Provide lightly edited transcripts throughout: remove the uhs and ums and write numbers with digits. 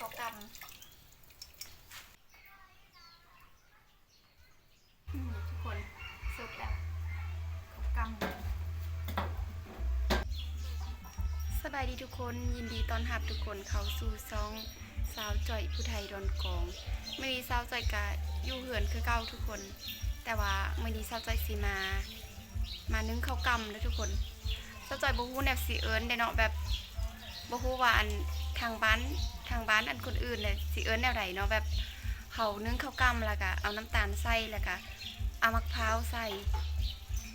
เขากำทุกคนสุกแล้วเขากำสบายดีทุกคนยินดีต้อนรับทุกคนเข้าสู่ซ่องสาวจ่อยผู้ไทยดอนกองมื่อนี้สาวจ่อยกะอยู่เหือนคือเก่าทุกคนแต่ว่ามื่อนี้สาวจ่อยสิมานึ่งข้าวกำแล้วทุกคนสาวจ่อยบ่ฮู้แนวสิเอิ้นได้เนาะแบบบ่ฮู้ว่าอันทางบ้านอันคนอื่นเนี่ยสิเอิ้นแนวใดเนาะแบบเขานึ่งข้าวกำแล้วก็เอาน้ำตาลใส่แล้วก็เอามะพร้าวใส่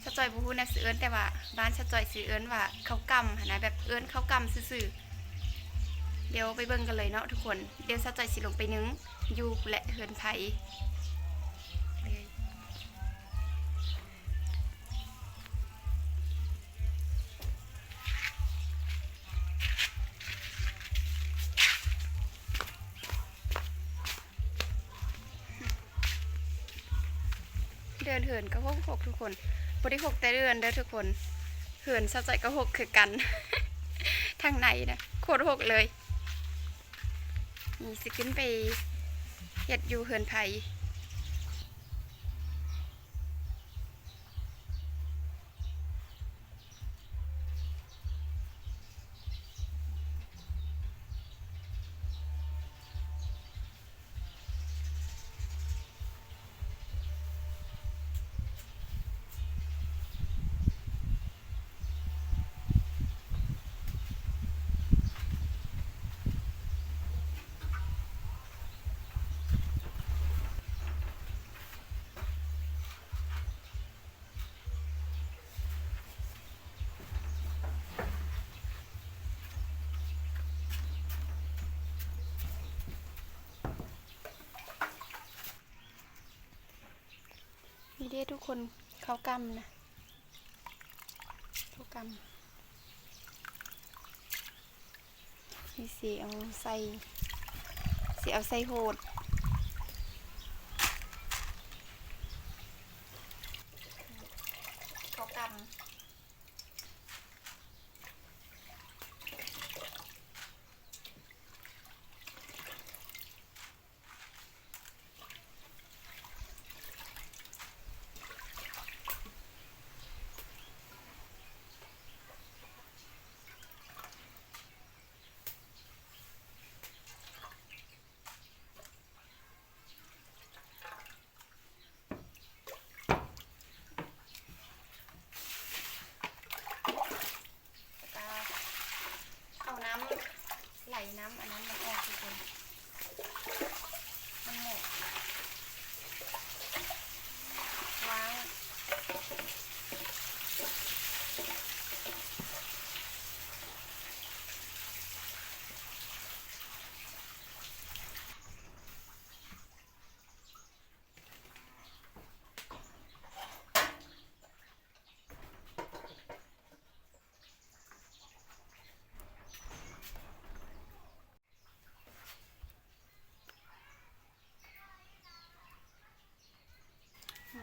สาวจ่อยบ่ฮู้แนวสิเอิ้นแต่ว่าบ้านสาวจ่อยสิเอิ้นว่าข้าวกำหั่นนะแบบเอิ้นข้าวกำซื่อๆเดี๋ยวไปเบิ่งกันเลยเนาะทุกคนเดี๋ยวสาวจ่อยสิลงไปนึ่งอยู่และเฮือนไผเดินเหินก็หกทุกคนบ่ได้หกแต่เดือนเด้อทุกคนเหินสาวจ่อยก็หกคือกัน ทางไหนนะโคตรหกเลยนี่สิขึ้นไปเฮ็ดอยู่เฮือนไผนี่เด้ทุกคนเขากำนะเขากำนี่สิเอาใส่โหดเขากำเอาน้ำไหลน้ำอันนั้นมันออกทุกคนมันหมดวาง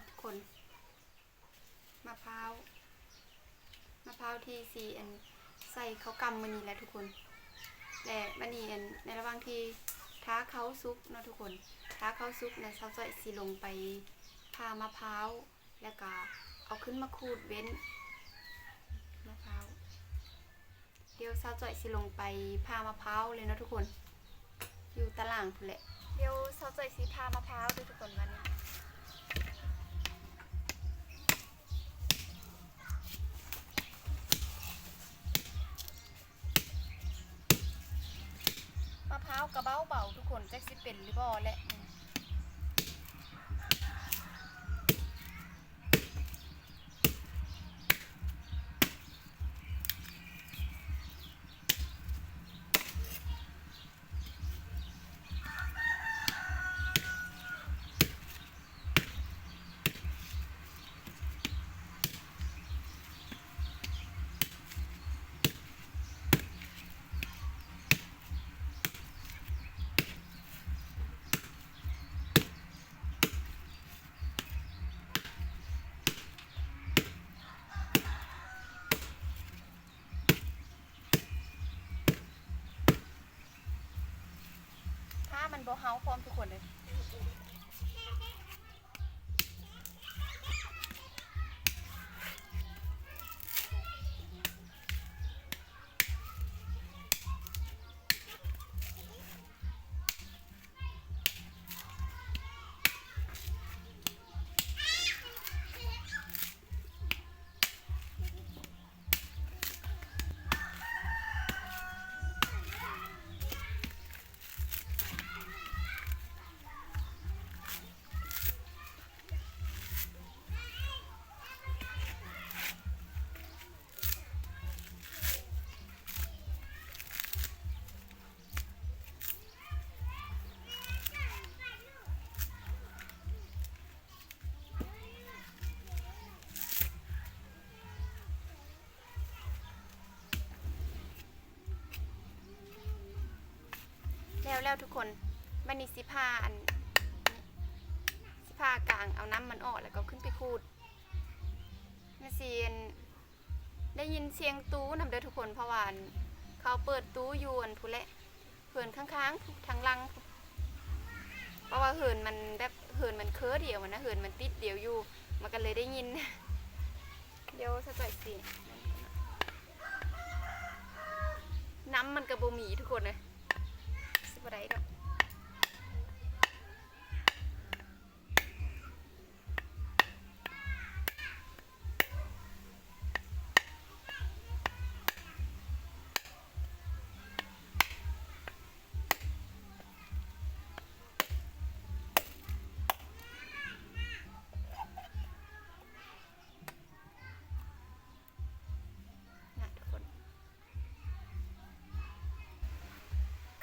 ทุกคนมะพร้าวที่สีอันใส่เขากำมันนี่แหละทุกคนและมันนี่อันในระหว่างที่ท้าเขาซุกเนาะทุกคนท้าเขาซุกนะสาวจ่อยสิลงไปผ่ามะพร้าวแล้วก็เอาขึ้นมาขูดเว้นมะพร้าวเดี๋ยวสาวจ่อยสิลงไปผ่ามะพร้าวเลยเนาะทุกคนอยู่ตารางพุ่นแหละเดี๋ยวสาวจ่อยสิผ่ามะพร้าวด้วยทุกคนวันนี้มะพร้าวกระเบ้าเบาทุกคนแจ็คสิเป็นหรือบ่แหละ บ่เฮาพร้อมทุกคนเลยแล้วทุกคนมันนี่สิผ้ากลางเอาน้ำมันออกแล้วก็ขึ้นไปขูดมาเสียนได้ยินเสียงตู้นำเด้อทุกคนเพราะว่าเขาเปิดตู้อยู่ผู้และเหินข้างๆทางลังเพราะว่าเหินมันแบบเหินมันเคือเดียวนะเหินมันติดเดียวอยู่มันก็เลยได้ยินเดี๋ยวสะจ่อยสิน้ำมันกระบุมีทุกคนเลยสิบไรดอก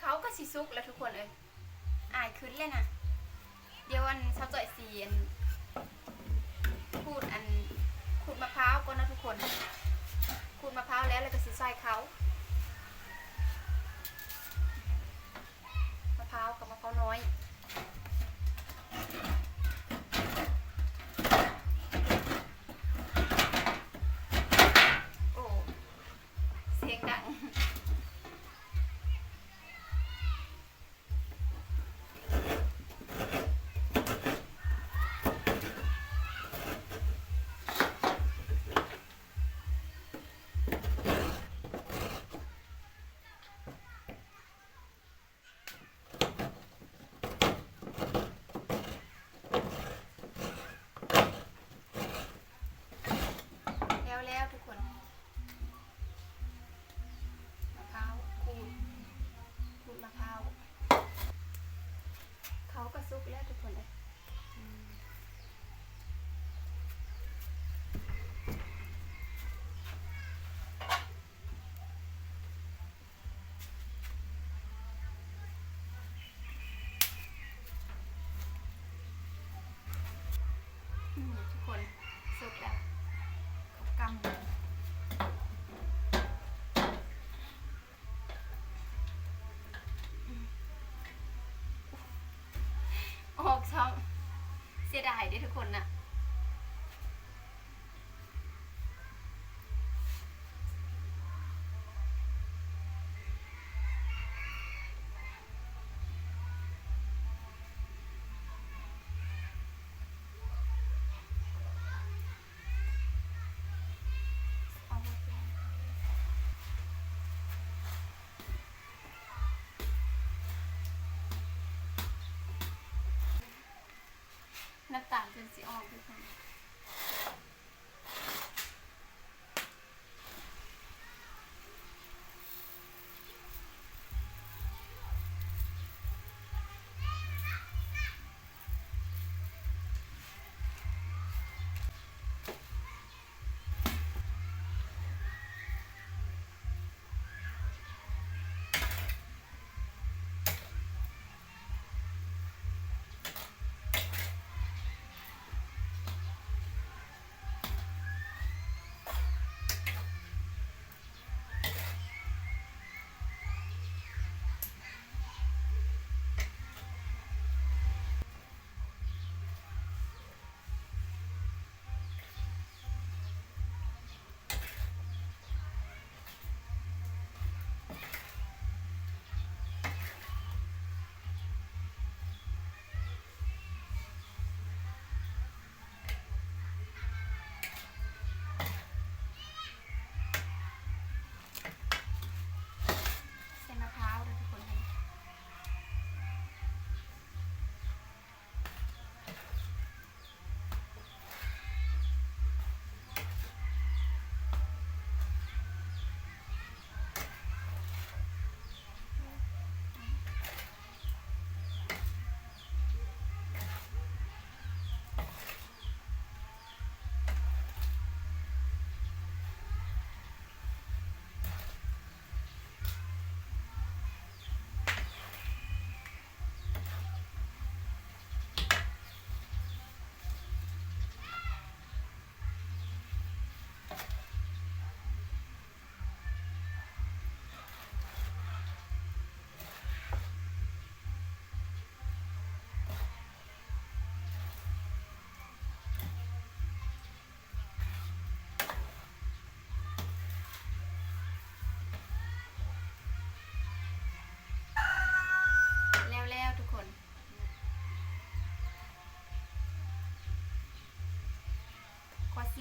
เขาก็สิซุกแล้วทุกคนเลยอายขึ้นเลยนะเดี๋ยวเช้าจ่อยสีขูดมะพร้าวก่อนนะทุกคนขูดมะพร้าวแล้วก็สิใส่เขามะพร้าวกับมะพร้าวน้อยโอ้เสียงดังแล้วทุกคนมะพร้าวขูดมะพร้าวเขาก็ซุกแล้วทุกคนเลยทุกคนซุกแล้วเขากำออกช่องเสียดายด้วยทุกคนน่ะน้ำตาลจนสีออกทุกคน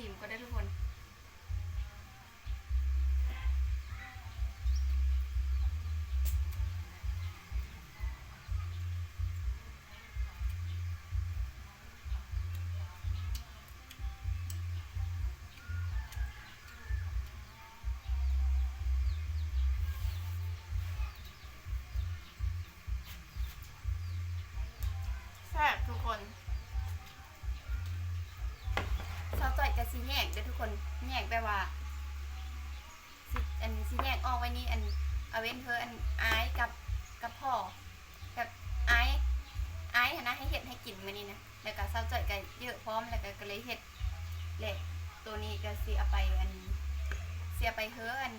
ซิมก็ได้ทุกคน แซ่บทุกคนซอสจ่อยกับซีแยกเด้อทุกคนแยกแปลว่าอันซีแยกออกไว้นี่อันเอาเว้นเธออันไอายกับพ่อแบบไอายหั้นนะให้เห็ดให้กินมื้อนี้นะแล้วก็ซอสจ่อยก็เยอะพร้อมแล้วก็เลยเห็ดแหละตัวนี้ก็สิเอาไปเสียไปเธออัน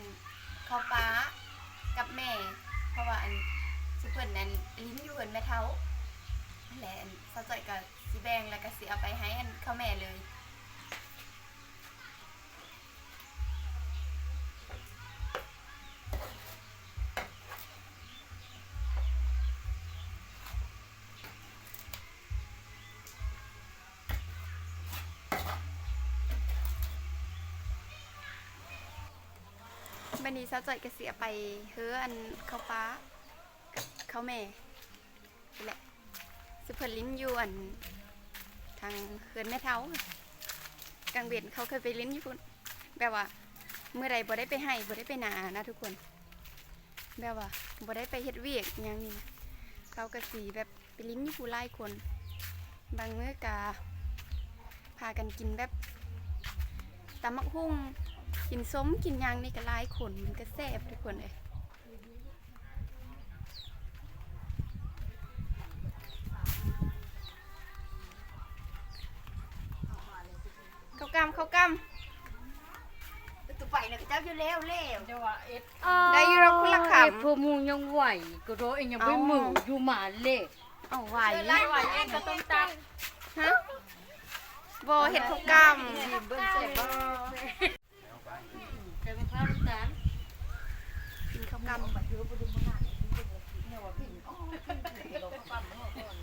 ข้าวปลากับแม่เพราะว่าอันสิเพิ่นนั้นลิ้นอยู่เพิ่นแม่เฒ่าแหละซอสจ่อยกับสีแบงแล้วก็สีเอาไปให้อันข้าวแม่เลยบันนี้ซอสจ่อยก็สีเอาไปเฮืออันข้าวฟ้าข้าวแม่นี่แหละสิเพิ่นลิ้นอยู่อันทางเฮือนแม่เฒ่ากลางเวียนเขาเคยไปลิ้นอยู่พุ่นแบบว่าเมื่อใดบ่ได้ไปให้บ่ได้ไปนานะทุกคนแบบว่าบ่ได้ไปเฮ็ดเวียกหยังนี่นะเขาก็สีแบบไปลิ้นอยู่ผู้หลายคนบางมื้อกะพากันกินแบบตำมักหุ่งกินส้มกินหยังนี่ก็หลายคนมันก็แซ่บทุกคนเลยข้าวกำตัวไปเนี่ยเจ้าอยู่แล้วเดี๋ยวว่าเอ็ด ได้อยู่เราคนละคำ พวกมูยังไหวก็โดเองยังไม่มืออยู่หมาเล่ เอาไหว ไหวเองก็ต้องตัก ฮะโบเห็ดข้าวก เบิ้ลเสร็จบ่เดี๋ยวข้าวน้ำตาล ำกินข้าวกำ เนี่ยว่าพี่อ๋อพี่เราก็ปั้มเมื่อก่อน